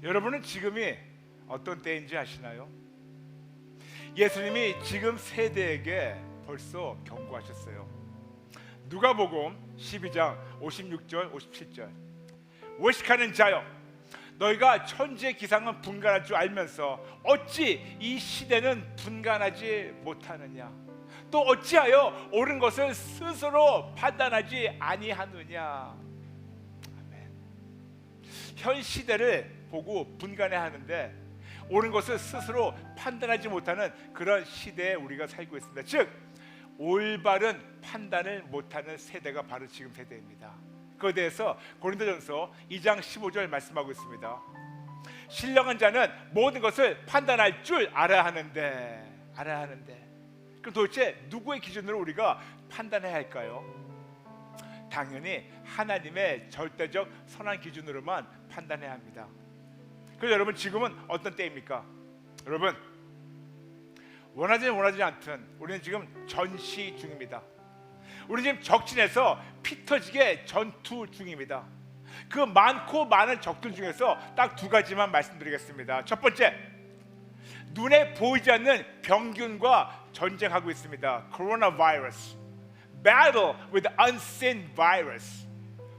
여러분은 지금이 어떤 때인지 아시나요? 예수님이 지금 세대에게 벌써 경고하셨어요. 누가복음 12장 56절 57절 외식하는 자여, 너희가 천지의 기상은 분간할 줄 알면서 어찌 이 시대는 분간하지 못하느냐? 또 어찌하여 옳은 것을 스스로 판단하지 아니하느냐? 아멘. 현 시대를 보고 분간해야 하는데 옳은 것을 스스로 판단하지 못하는 그런 시대에 우리가 살고 있습니다. 즉 올바른 판단을 못하는 세대가 바로 지금 세대입니다. 그에 대해서 고린도전서 2장 15절 말씀하고 있습니다. 신령한 자는 모든 것을 판단할 줄 알아야 하는데 그럼 도대체 누구의 기준으로 우리가 판단해야 할까요? 당연히 하나님의 절대적 선한 기준으로만 판단해야 합니다. 그래서 여러분 지금은 어떤 때입니까? 여러분 원하지 않든 우리는 지금 전시 중입니다. 우리는 지금 적진에서 피 터지게 전투 중입니다. 그 많고 많은 적들 중에서 딱 두 가지만 말씀드리겠습니다. 첫 번째, 눈에 보이지 않는 병균과 전쟁하고 있습니다. 코로나 바이러스, battle with unseen virus.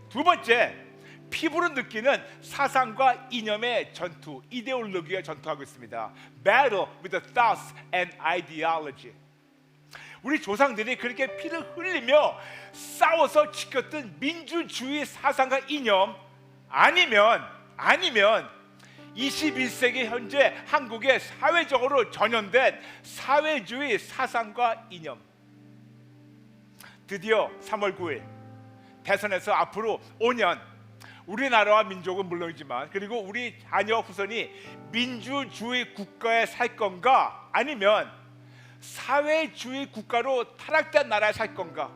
두 번째, 피부로 느끼는 사상과 이념의 전투, 이데올로기와 전투하고 있습니다. battle with the thoughts and ideology. 우리 조상들이 그렇게 피를 흘리며 싸워서 지켰던 민주주의 사상과 이념, 아니면 21세기 현재 한국에 사회적으로 전염된 사회주의 사상과 이념. 드디어 3월 9일 대선에서 앞으로 5년 우리나라와 민족은 물론이지만 그리고 우리 자녀 후손이 민주주의 국가에 살 건가, 아니면 사회주의 국가로 타락된 나라에 살 건가?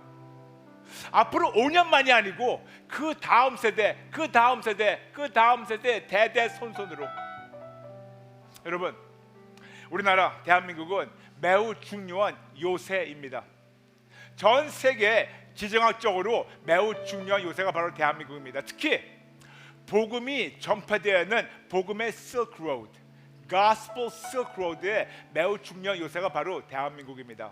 앞으로 5년만이 아니고 그 다음 세대 대대손손으로. 여러분, 우리나라 대한민국은 매우 중요한 요새입니다. 전 세계 지정학적으로 매우 중요한 요새가 바로 대한민국입니다. 특히 복음이 전파되어 있는 복음의 Silk Road, Gospel Silk Road의 매우 중요한 요새가 바로 대한민국입니다.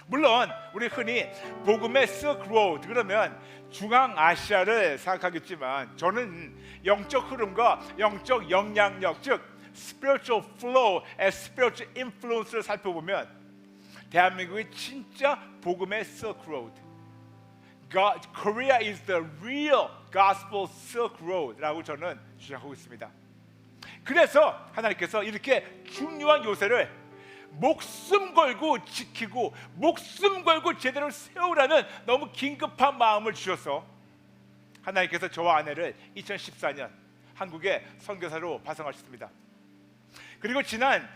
물론 우리 흔히 복음의 Silk Road 그러면 중앙아시아를 생각하겠지만, 저는 영적 흐름과 영적 영향력, 즉 spiritual flow and spiritual influence를 살펴보면 대한민국이 진짜 복음의 Silk Road, Korea is the real gospel Silk Road라고 저는 주장하고 있습니다. 그래서 하나님께서 이렇게 중요한 요새를 목숨 걸고 지키고 목숨 걸고 제대로 세우라는 너무 긴급한 마음을 주셔서 하나님께서 저와 아내를 2014년 한국에 선교사로 파송하셨습니다. 그리고 지난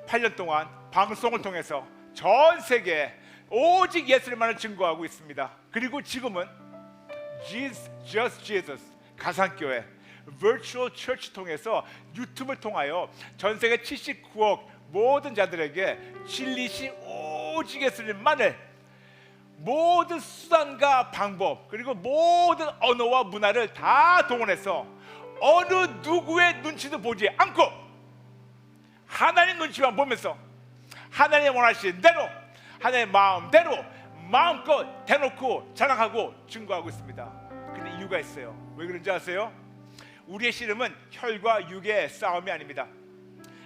8년 동안 방송을 통해서 전 세계에 오직 예수님만을 증거하고 있습니다. 그리고 지금은 Just Jesus 가상교회 Virtual Church 통해서 유튜브를 통하여 전 세계 79억 모든 자들에게 진리시 오직 예수님만을 모든 수단과 방법 그리고 모든 언어와 문화를 다 동원해서 어느 누구의 눈치도 보지 않고 하나님 눈치만 보면서 하나님 원하시는 대로 하나님의 마음대로 마음껏 대놓고 자랑하고 증거하고 있습니다. 근데 이유가 있어요. 왜 그런지 아세요? 우리의 씨름은 혈과 육의 싸움이 아닙니다.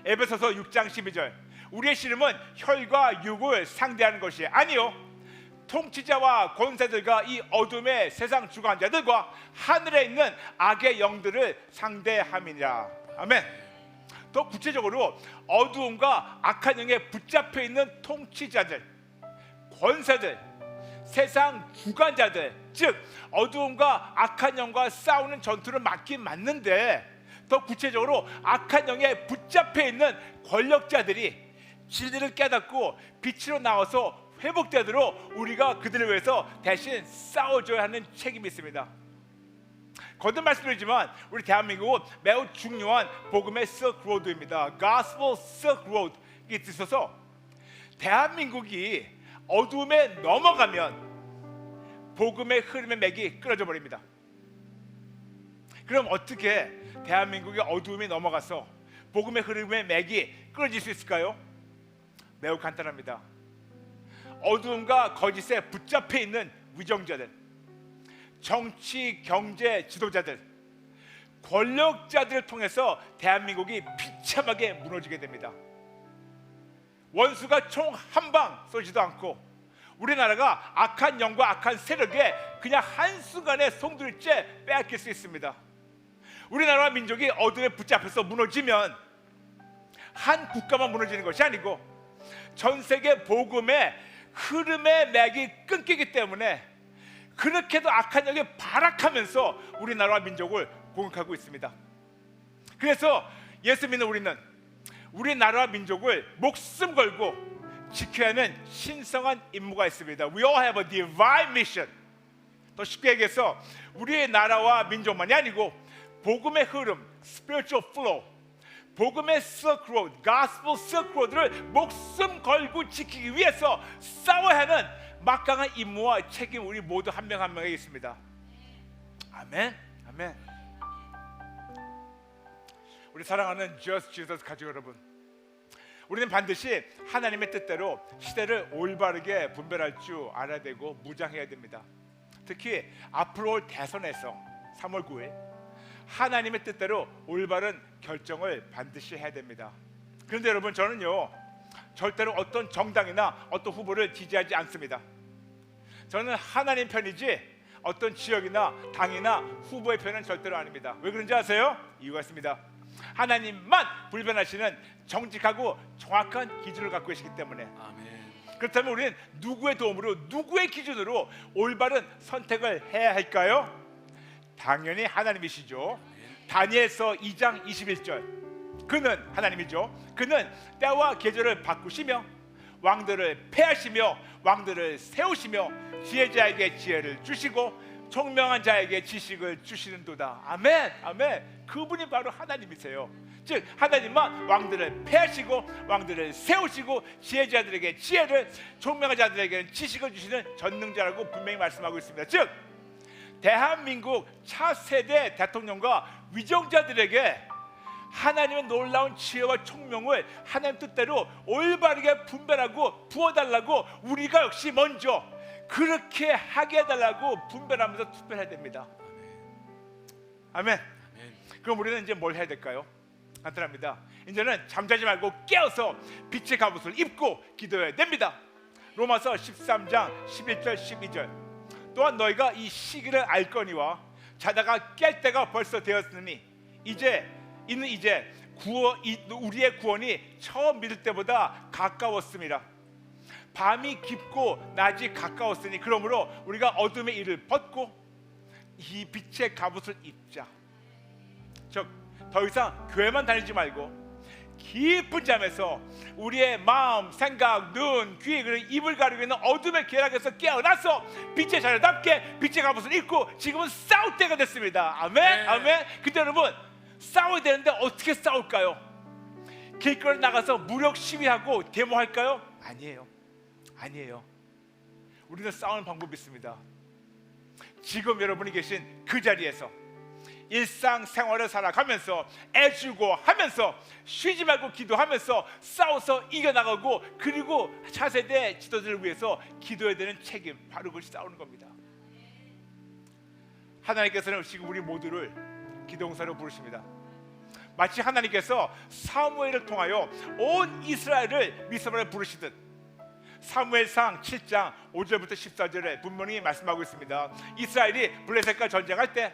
에베소서 6장 12절, 우리의 씨름은 혈과 육을 상대하는 것이 아니요 통치자와 권세들과 이 어둠의 세상 주관자들과 하늘에 있는 악의 영들을 상대함이니라. 아멘. 더 구체적으로 어두움과 악한 영에 붙잡혀 있는 통치자들, 권세들, 세상 주관자들, 즉 어두움과 악한 영과 싸우는 전투를 맞긴 맞는데 더 구체적으로 악한 영에 붙잡혀 있는 권력자들이 진리를 깨닫고 빛으로 나와서 회복되도록 우리가 그들을 위해서 대신 싸워줘야 하는 책임이 있습니다. 거듭 말씀드리지만 우리 대한민국은 매우 중요한 복음의 Silk Road입니다. Gospel Silk Road이 있어서 대한민국이 어둠에 넘어가면 복음의 흐름의 맥이 끊어져 버립니다. 그럼 어떻게 대한민국의 어두움이 넘어가서 복음의 흐름의 맥이 끊어질 수 있을까요? 매우 간단합니다. 어두움과 거짓에 붙잡혀 있는 위정자들, 정치, 경제 지도자들, 권력자들을 통해서 대한민국이 비참하게 무너지게 됩니다. 원수가 총 한 방 쏘지도 않고 우리나라가 악한 영과 악한 세력에 그냥 한순간에 송두리째 빼앗길 수 있습니다. 우리나라와 민족이 어둠에 붙잡혀서 무너지면 한 국가만 무너지는 것이 아니고 전 세계 복음의 흐름의 맥이 끊기기 때문에 그렇게도 악한 영이 발악하면서 우리나라와 민족을 공격하고 있습니다. 그래서 예수 믿는 우리는 우리나라와 민족을 목숨 걸고 지켜야 하는 신성한 임무가 있습니다. We all have a divine mission. 더 쉽게 얘기해서 우리의 나라와 민족만이 아니고 복음의 흐름, spiritual flow, 복음의 silk road, gospel silk road를 목숨 걸고 지키기 위해서 싸워야 하는 막강한 임무와 책임 우리 모두 한 명 한 명에게 있습니다. 아멘, 아멘. 우리 사랑하는 Just Jesus 가족 여러분, 우리는 반드시 하나님의 뜻대로 시대를 올바르게 분별할 줄 알아야 되고 무장해야 됩니다. 특히 앞으로 올 대선에서 3월 9일 하나님의 뜻대로 올바른 결정을 반드시 해야 됩니다. 그런데 여러분, 저는요 절대로 어떤 정당이나 어떤 후보를 지지하지 않습니다. 저는 하나님 편이지 어떤 지역이나 당이나 후보의 편은 절대로 아닙니다. 왜 그런지 아세요? 이유가 있습니다. 하나님만 불변하시는 정직하고 정확한 기준을 갖고 계시기 때문에. 아멘. 그렇다면 우리는 누구의 도움으로, 누구의 기준으로 올바른 선택을 해야 할까요? 당연히 하나님이시죠. 다니엘서 2장 21절, 그는 하나님이죠. 그는 때와 계절을 바꾸시며 왕들을 패하시며 왕들을 세우시며 지혜자에게 지혜를 주시고 총명한 자에게 지식을 주시는도다. 아멘, 아멘. 그분이 바로 하나님이세요. 즉 하나님만 왕들을 패하시고 왕들을 세우시고 지혜자들에게 지혜를, 총명한 자들에게는 지식을 주시는 전능자라고 분명히 말씀하고 있습니다. 즉 대한민국 차세대 대통령과 위정자들에게 하나님의 놀라운 지혜와 총명을 하나님 뜻대로 올바르게 분별하고 부어달라고 우리가 역시 먼저 그렇게 하게 해달라고 분별하면서 투표해야 됩니다. 아멘. 그럼 우리는 이제 뭘 해야 될까요? 간단합니다. 이제는 잠자지 말고 깨어서 빛의 갑옷을 입고 기도해야 됩니다. 로마서 13장 11절 12절, 또한 너희가 이 시기를 알거니와 자다가 깰 때가 벌써 되었으니 이제 우리의 구원이 처음 믿을 때보다 가까웠습니다. 밤이 깊고 낮이 가까웠으니 그러므로 우리가 어둠의 일을 벗고 이 빛의 갑옷을 입자. 즉 더 이상 교회만 다니지 말고 깊은 잠에서 우리의 마음, 생각, 눈, 귀, 그리고 입을 가리고 있는 어둠의 계략에서 깨어나서 빛의 자녀답게 빛의 갑옷을 입고 지금은 싸울 때가 됐습니다. 아멘, 네. 아멘. 근데 여러분, 싸워야 되는데 어떻게 싸울까요? 길거리 나가서 무력 시위하고 데모할까요? 아니에요. 아니에요. 우리는 싸우는 방법이 있습니다. 지금 여러분이 계신 그 자리에서 일상생활을 살아가면서 애주고 하면서 쉬지 말고 기도하면서 싸워서 이겨나가고, 그리고 차세대 지도자를 위해서 기도해야 되는 책임, 바로 그것이 싸우는 겁니다. 하나님께서는 지금 우리 모두를 기도용사로 부르십니다. 마치 하나님께서 사무엘을 통하여 온 이스라엘을 미스바를 부르시듯 사무엘상 7장 5절부터 14절에 분명히 말씀하고 있습니다. 이스라엘이 블레셋과 전쟁할 때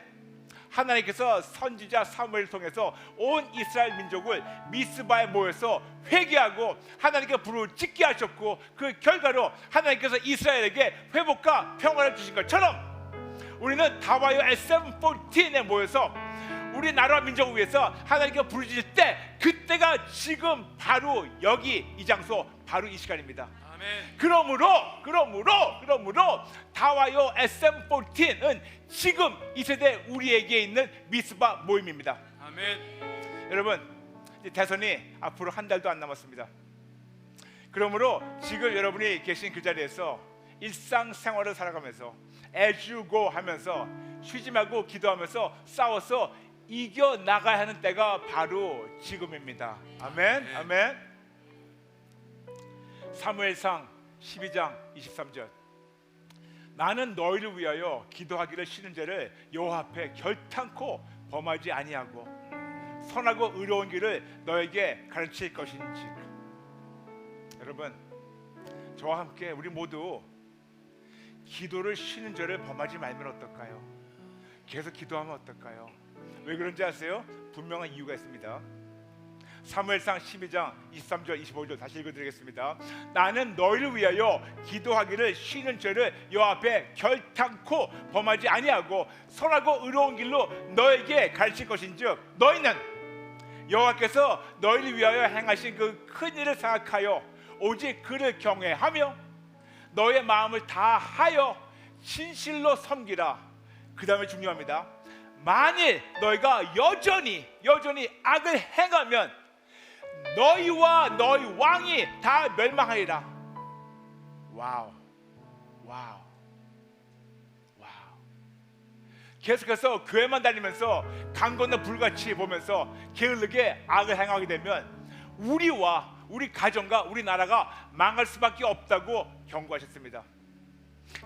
하나님께서 선지자 사무엘을 통해서 온 이스라엘 민족을 미스바에 모여서 회개하고 하나님께 불을 짓게 하셨고, 그 결과로 하나님께서 이스라엘에게 회복과 평화를 주신 것처럼 우리는 다와요 SM14에 모여서 우리 나라와 민족을 위해서 하나님께 부르실 때, 그때가 지금 바로 여기 이 장소, 바로 이 시간입니다. 그러므로 다와요 SM14은 지금 이 세대 우리에게 있는 미스바 모임입니다. 아멘. 여러분, 대선이 앞으로 한 달도 안 남았습니다. 그러므로 지금 여러분이 계신 그 자리에서 일상생활을 살아가면서 애주고 하면서 쉬지 말고 기도하면서 싸워서 이겨 나가야 하는 때가 바로 지금입니다. 아멘. 아멘. 사무엘상 12장 23절. 나는 너희를 위하여 기도하기를 싫은 죄를 여호와 앞에 결탄코 범하지 아니하고 선하고 의로운 길을 너에게 가르칠 것인지. 여러분, 저와 함께 우리 모두 기도를 쉬는 죄를 범하지 말면 어떨까요? 계속 기도하면 어떨까요? 왜 그런지 아세요? 분명한 이유가 있습니다. 사무엘상 12장 23절 25절 다시 읽어드리겠습니다. 나는 너희를 위하여 기도하기를 쉬는 죄를 여호와 앞에 결탄코 범하지 아니하고 선하고 의로운 길로 너에게 가르칠 것인즉 너희는 여호와께서 너희를 위하여 행하신 그 큰 일을 생각하여 오직 그를 경외하며 너의 마음을 다하여 진실로 섬기라. 그 다음에 중요합니다. 만일 너희가 여전히 악을 행하면 너희와 너희 왕이 다 멸망하리라. 와우. 계속해서 교회만 다니면서 강 건너 불같이 보면서 게을르게 악을 행하게 되면 우리와 우리 가정과 우리 나라가 망할 수밖에 없다고 경고하셨습니다.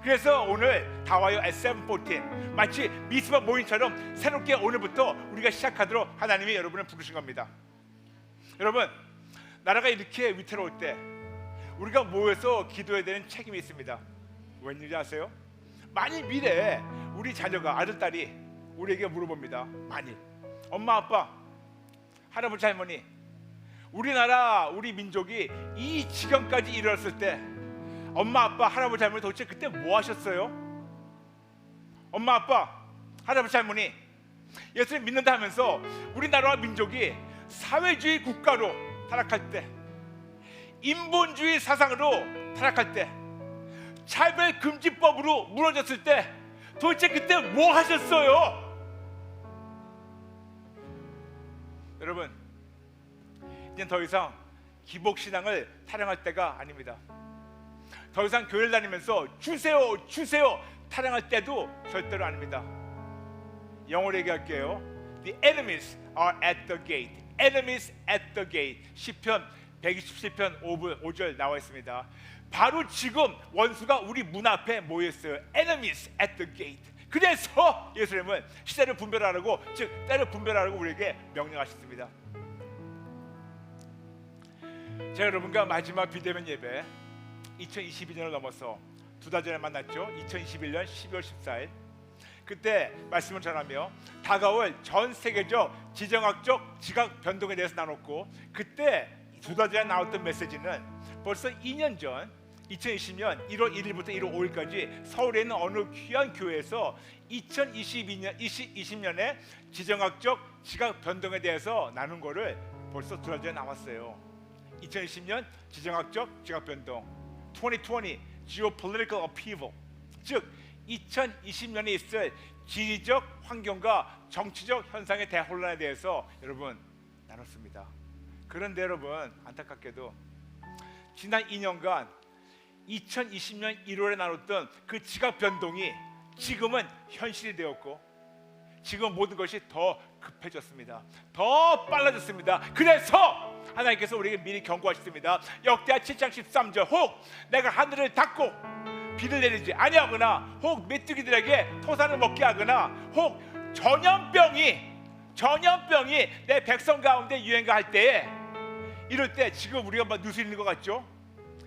그래서 오늘 다와요 S714 마치 미스바 모임처럼 새롭게 오늘부터 우리가 시작하도록 하나님이 여러분을 부르신 겁니다. 여러분, 나라가 이렇게 위태로울 때 우리가 모여서 기도해야 되는 책임이 있습니다. 웬일인지 아세요? 만일 미래에 우리 자녀가 아들, 딸이 우리에게 물어봅니다. 만일 엄마, 아빠, 할아버지, 할머니, 우리나라, 우리 민족이 이 지경까지 이르렀을 때 엄마, 아빠, 할아버지, 할머니 도대체 그때 뭐 하셨어요? 엄마, 아빠, 할아버지, 할머니 예수님 믿는다 하면서 우리나라와 민족이 사회주의 국가로 타락할 때, 인본주의 사상으로 타락할 때, 차별금지법으로 무너졌을 때 도대체 그때 뭐 하셨어요? 여러분, 이제 더 이상 기복신앙을 타령할 때가 아닙니다. 더 이상 교회를 다니면서 주세요 타령할 때도 절대로 아닙니다. 영어로 얘기할게요. The enemies are at the gate. Enemies at the gate. 시편 127편 5절 나와 있습니다. 바로 지금 원수가 우리 문 앞에 모였어요. Enemies at the gate. 그래서 예수님은 시대를 분별하라고, 즉 때를 분별하라고 우리에게 명령하셨습니다. 제가 여러분과 마지막 비대면 예배 2022년을 넘어서 두 달 전에 만났죠. 2021년 12월 14일. 그때 말씀을 전하며 다가올 전 세계적 지정학적 지각 변동에 대해서 나눴고, 그때 두 달 전에 나왔던 메시지는 벌써 2년 전 2020년 1월 1일부터 1월 5일까지 서울에 있는 어느 귀한 교회에서 2020년에 지정학적 지각 변동에 대해서 나눈 거를 벌써 두 달 전에 나왔어요. 2020년 지정학적 지각 변동, 2020 geopolitical upheaval, 즉 2020년에 있을 지리적 환경과 정치적 현상의 대혼란에 대해서 여러분 나눴습니다. 그런데 여러분, 안타깝게도 지난 2년간 2020년 1월에 나눴던 그 지각 변동이 지금은 현실이 되었고, 지금 모든 것이 더 급해졌습니다. 더 빨라졌습니다. 그래서 하나님께서 우리에게 미리 경고하셨습니다. 역대하 7장 13절, 혹 내가 하늘을 닫고 비를 내리지 아니하거나, 혹 메뚜기들에게 토산을 먹게 하거나, 혹 전염병이 내 백성 가운데 유행할 때에, 이럴 때 지금 우리가 막 누수있는 것 같죠?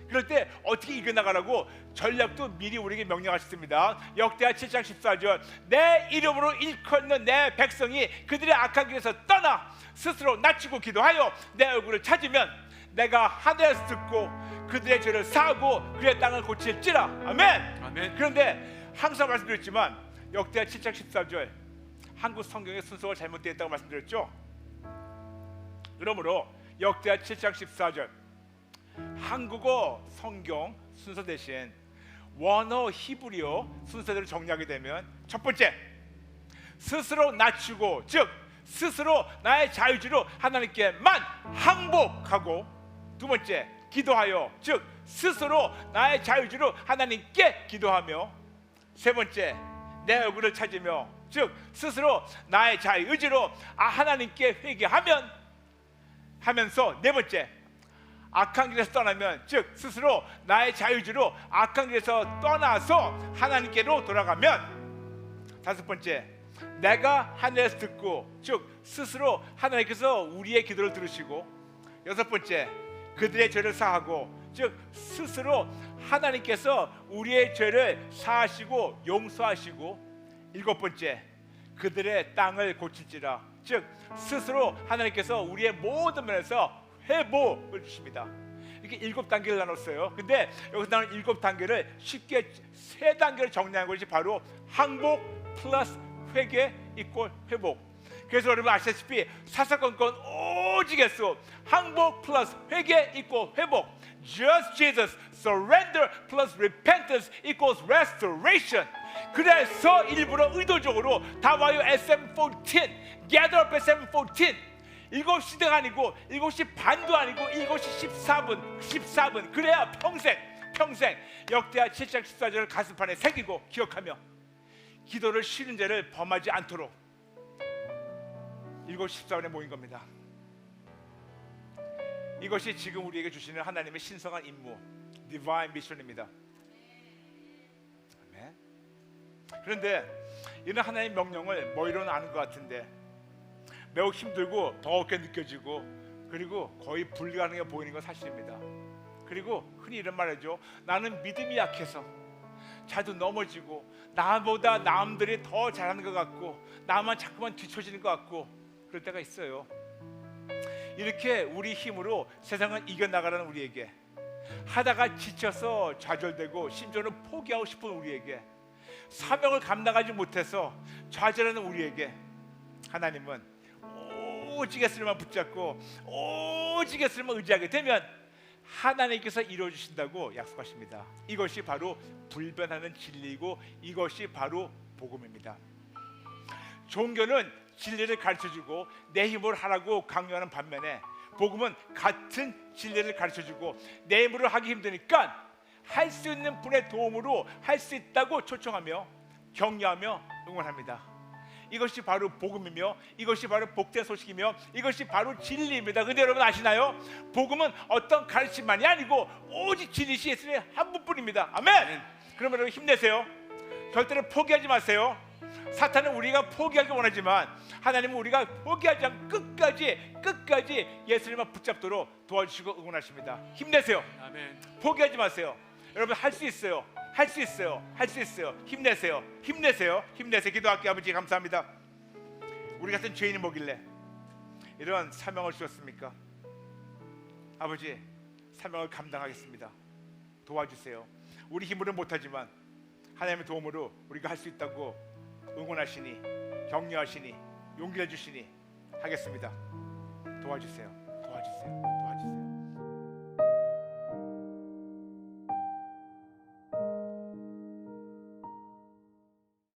그럴 때 어떻게 이겨나가라고 전략도 미리 우리에게 명령하셨습니다. 역대하 7장 14절, 내 이름으로 일컫는 내 백성이 그들의 악한 길에서 떠나 스스로 낮추고 기도하여 내 얼굴을 찾으면 내가 하늘에서 듣고 그들의 죄를 사하고 그의 땅을 고칠지라. 아멘. 아멘. 그런데 항상 말씀드렸지만 역대하 7장 14절 한국 성경의 순서가 잘못되어 있다고 말씀드렸죠. 그러므로 역대하 7장 14절 한국어 성경 순서 대신 원어 히브리어 순서대로 정리하게 되면, 첫 번째, 스스로 낮추고, 즉 스스로 나의 자유주로 하나님께만 항복하고, 두 번째, 기도하여, 즉 스스로 나의 자유주로 하나님께 기도하며, 세 번째, 내 얼굴을 찾으며, 즉 스스로 나의 자의 의지로 하나님께 하면서 네 번째, 악한 길에서 떠나면, 즉 스스로 나의 자유의지로 악한 길에서 떠나서 하나님께로 돌아가면, 다섯 번째, 내가 하늘에서 듣고, 즉 스스로 하나님께서 우리의 기도를 들으시고, 여섯 번째, 그들의 죄를 사하고, 즉 스스로 하나님께서 우리의 죄를 사하시고 용서하시고, 일곱 번째, 그들의 땅을 고칠지라, 즉 스스로 하나님께서 우리의 모든 면에서 회복을 주십니다. 이렇게 일곱 단계를 나눴어요. 근데 여기서 나눈 일곱 단계를 쉽게 세 단계를 정리한 것이 바로 항복 플러스 회개 이꼴 회복. 그래서 여러분 아시다시피 사사건건 오직에서 항복 플러스 회개 이꼴 회복, Just Jesus surrender plus repentance equals restoration. 그래서 일부러 의도적으로 다 와요 SM14, gather up SM14, 7시대가 아니고 7시 반도 아니고 7시 14분 그래야 평생 역대하 7장 14절을 가슴판에 새기고 기억하며 기도를 쉬는 죄를 범하지 않도록 7시 14분에 모인 겁니다. 이것이 지금 우리에게 주시는 하나님의 신성한 임무, Divine Mission입니다. 아멘. 그런데 이런 하나님의 명령을 머리로는 아는 것 같은데 매우 힘들고 더럽게 느껴지고, 그리고 거의 불가능해 보이는 건 사실입니다. 그리고 흔히 이런 말 하죠. 나는 믿음이 약해서 자주 넘어지고, 나보다 남들이 더 잘하는 것 같고, 나만 자꾸만 뒤처지는 것 같고, 그럴 때가 있어요. 이렇게 우리 힘으로 세상을 이겨나가라는 우리에게, 하다가 지쳐서 좌절되고 심지어는 포기하고 싶은 우리에게, 사명을 감당하지 못해서 좌절하는 우리에게 하나님은 오직 예수님만 붙잡고 오직 예수님만 의지하게 되면 하나님께서 이루어주신다고 약속하십니다. 이것이 바로 불변하는 진리이고 이것이 바로 복음입니다. 종교는 진리를 가르쳐주고 내 힘으로 하라고 강요하는 반면에 복음은 같은 진리를 가르쳐주고 내 힘으로 하기 힘드니까 할 수 있는 분의 도움으로 할 수 있다고 초청하며 격려하며 응원합니다. 이것이 바로 복음이며 이것이 바로 복된 소식이며 이것이 바로 진리입니다. 근데 여러분 아시나요? 복음은 어떤 가르침만이 아니고 오직 진리시 예수님의 한 분뿐입니다. 아멘. 그러면 여러분 힘내세요. 절대로 포기하지 마세요. 사탄은 우리가 포기하기 원하지만 하나님은 우리가 포기하지 않고 끝까지 예수님만 붙잡도록 도와주시고 응원하십니다. 힘내세요. 아멘. 포기하지 마세요. 여러분 할 수 있어요. 할 수 있어요. 힘내세요. 기도할게요. 아버지 감사합니다. 우리 같은 죄인이 뭐길래 이런 사명을 주셨습니까? 아버지, 사명을 감당하겠습니다. 도와주세요. 우리 힘으로는 못하지만 하나님의 도움으로 우리가 할 수 있다고 응원하시니, 격려하시니, 용기를 주시니 하겠습니다. 도와주세요.